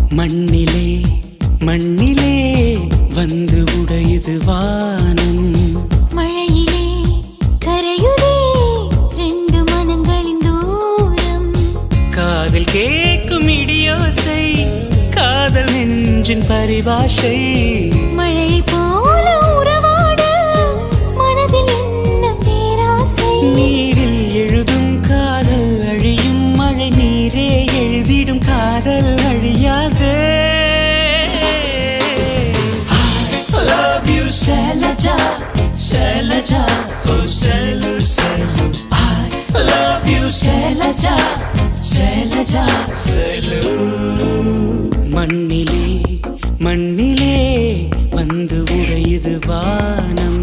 மண்ணிலே மண்ணிலே வந்து உடையுது வானம். மழையிலே கரையுதே ரெண்டு மனங்களின் தூரம். காதில் கேட்கும் இடியோசை காதல் நெஞ்சின் பரிபாஷை. மழையை போல உறவாட மனதில் என்ன பேராசை. நீரில் எழுதும் காதல் அழியும், மழை நீரே எழுதிடும் காதல் அழியாதே. Shailaja, Shailaja, oh Shailu, Shailu. I love you, Shailaja, Shailaja, Shailu. மண்ணிலே மண்ணிலே வந்து உடையுது வானம்.